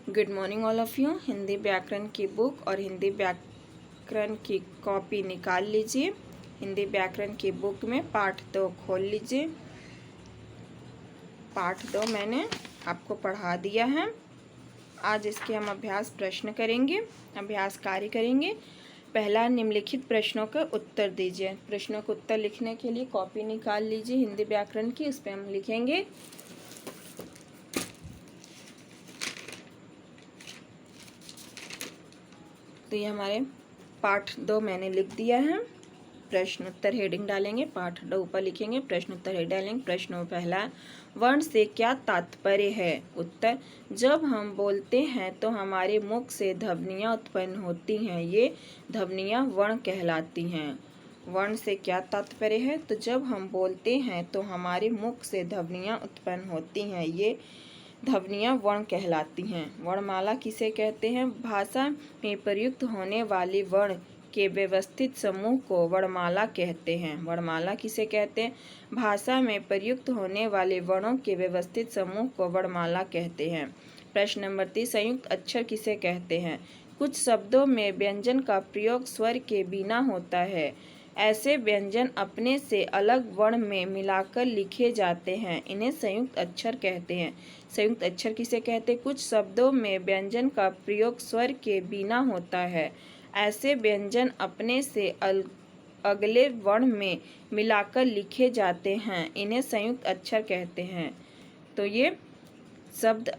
Good morning all of you. Hindi व्याकरण की book और हिंदी व्याकरण की कॉपी निकाल लीजिए। हिंदी व्याकरण की बुक में पाठ 2 खोल लीजिए। पाठ 2 मैंने आपको पढ़ा दिया है। आज इसके हम अभ्यास प्रश्न करेंगे, अभ्यास कार्य करेंगे। पहला, निम्नलिखित प्रश्नों का उत्तर दीजिए। प्रश्नों का उत्तर लिखने के लिए कॉपी निकाल लीजिए हिंदी व्याकरण की, उस पर हम लिखेंगे। तो ये हमारे पाठ 2 मैंने लिख दिया है। प्रश्न उत्तर हेडिंग डालेंगे, पाठ 2 ऊपर लिखेंगे, प्रश्न उत्तर हेडिंग डालेंगे। प्रश्न पहला, वर्ण से क्या तात्पर्य है? उत्तर, जब हम बोलते हैं तो हमारे मुख से ध्वनियाँ उत्पन्न होती हैं, ये ध्वनियाँ वर्ण कहलाती हैं। वर्ण से क्या तात्पर्य है? तो जब हम बोलते हैं तो हमारे मुख से ध्वनियाँ उत्पन्न होती हैं, ये ध्वनियाँ वर्ण कहलाती हैं। वर्णमाला किसे कहते हैं? भाषा में प्रयुक्त होने वाली वर्ण के व्यवस्थित समूह को वर्णमाला कहते हैं। वर्णमाला किसे कहते हैं? भाषा में प्रयुक्त होने वाले वर्णों के व्यवस्थित समूह को वर्णमाला कहते हैं। प्रश्न नंबर 3, संयुक्त अक्षर किसे कहते हैं? कुछ शब्दों में व्यंजन का प्रयोग स्वर के बिना होता है। ऐसे व्यंजन अपने से अलग वर्ण में मिलाकर लिखे जाते हैं, इन्हें संयुक्त अक्षर कहते हैं। संयुक्त अक्षर किसे कहते हैं? कुछ शब्दों में व्यंजन का प्रयोग स्वर के बिना होता है। ऐसे व्यंजन अपने से अगले वर्ण में मिलाकर लिखे जाते हैं, इन्हें संयुक्त अक्षर कहते हैं। तो ये शब्द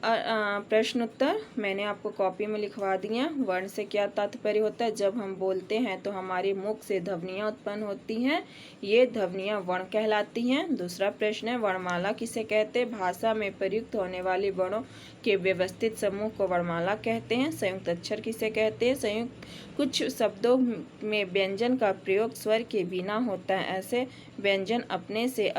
प्रश्न उत्तर मैंने आपको कॉपी में लिखवा दिए। वर्ण से क्या तात्पर्य होता है? जब हम बोलते हैं तो हमारे मुख से ध्वनियाँ उत्पन्न होती हैं, ये ध्वनियाँ वर्ण कहलाती हैं। दूसरा प्रश्न है, वर्णमाला किसे कहते हैं? भाषा में प्रयुक्त होने वाले वर्णों के व्यवस्थित समूह को वर्णमाला कहते हैं। संयुक्त अक्षर किसे कहते हैं? संयुक्त कुछ शब्दों में व्यंजन का प्रयोग स्वर के बिना होता है। ऐसे व्यंजन अपने से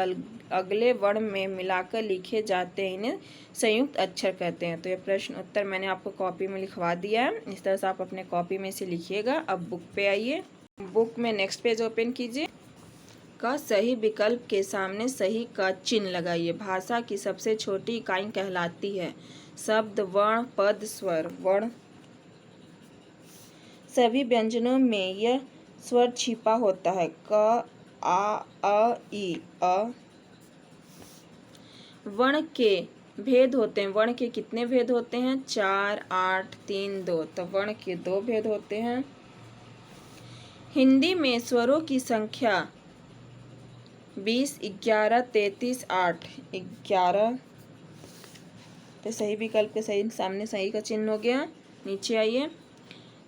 अगले वर्ण में मिलाकर लिखे जाते हैं, इन्हें संयुक्त अक्षर कहते हैं। तो ये प्रश्न उत्तर मैंने आपको कॉपी में लिखवा दिया है। इस तरह से आप अपने कॉपी में से लिखिएगा। अब बुक पे आइए, बुक में नेक्स्ट पेज ओपन कीजिए। का सही विकल्प के सामने सही का चिन्ह लगाइए। भाषा की सबसे छोटी इकाई कहलाती है शब्द, वर्ण, पद, स्वर। वर्ण सभी व्यंजनों में यह स्वर छिपा होता है। क, आ, अ, ई, अ। वर्ण के भेद होते हैं। वर्ण के कितने भेद होते हैं? 4, 8, 3, 2। तो वर्ण के 2 भेद होते हैं। हिंदी में स्वरों की संख्या 20, 11, 33, 8, 11। तो सही विकल्प के सही सामने सही का चिन्ह हो गया। नीचे आइए,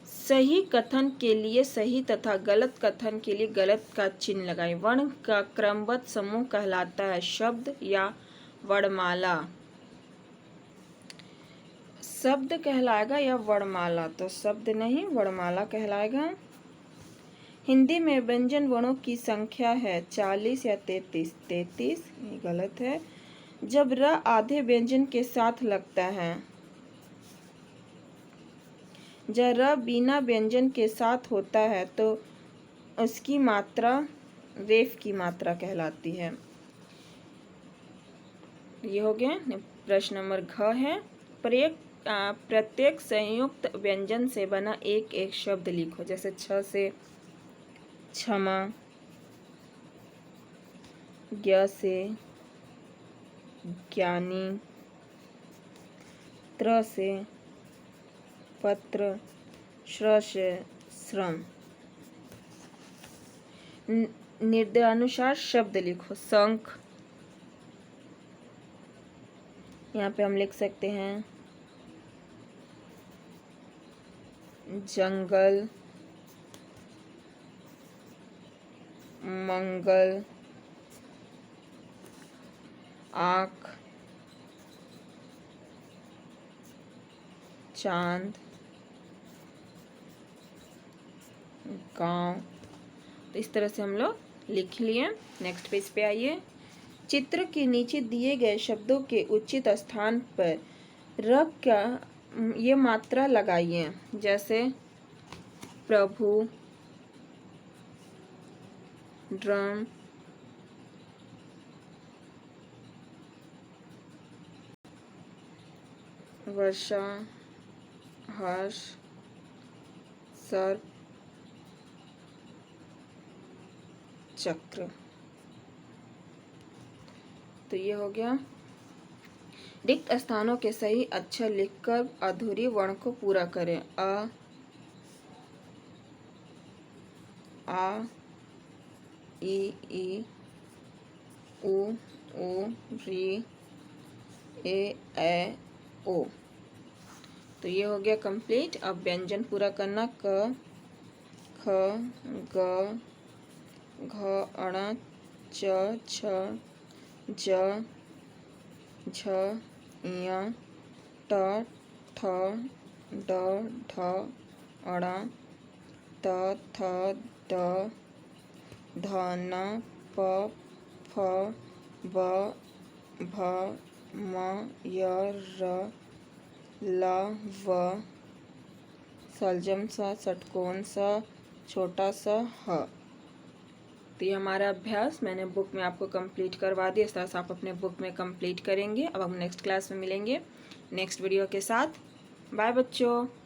सही कथन के लिए सही तथा गलत कथन के लिए गलत का चिन्ह लगाएं। वर्ण का क्रमबद्ध समूह कहलाता है शब्द या वर्णमाला। शब्द कहलाएगा या वर्णमाला? तो शब्द नहीं, वर्णमाला कहलाएगा। हिंदी में व्यंजन वर्णों की संख्या है 40 या 33। 33 ये गलत है। जब र आधे व्यंजन के साथ लगता है, जब र बिना व्यंजन के साथ होता है तो उसकी मात्रा रेफ की मात्रा कहलाती है। ये हो गया। प्रश्न नंबर घ है, प्रत्येक संयुक्त व्यंजन से बना एक एक शब्द लिखो। जैसे छ से क्षमा, ज्ञ से ज्ञानी, त्र से पत्र, श्र से श्रम। निर्देशानुसार शब्द लिखो। शंख, यहाँ पे हम लिख सकते हैं जंगल, मंगल, आँख, चांद, गांव। तो इस तरह से हम लोग लिख लिए। नेक्स्ट पेज पे आइए। चित्र के नीचे दिए गए शब्दों के उचित स्थान पर र का ये मात्रा लगाइए। जैसे प्रभु, ड्रम, वर्षा, हर्ष, सर्प, चक्र। तो ये हो गया। रिक्त स्थानों के सही अक्षर लिखकर अधूरी वर्ण को पूरा करें। आ ई उ री ए ओ। तो ये हो गया कंप्लीट। अब व्यंजन पूरा करना। क, ख, ग, घ, ण, च, छ, ज, झ, ञ, ट, ठ, ड, ढ, ण, त, थ, द, ध, न, प, फ, ब, भ, म, य, र, ल, व, सलजम सा, षटकोण सा, छोटा सा ह। तो ये हमारा अभ्यास मैंने बुक में आपको कंप्लीट करवा दिया। इस तरह से आप अपने बुक में कंप्लीट करेंगे। अब हम नेक्स्ट क्लास में मिलेंगे नेक्स्ट वीडियो के साथ। बाय बच्चों।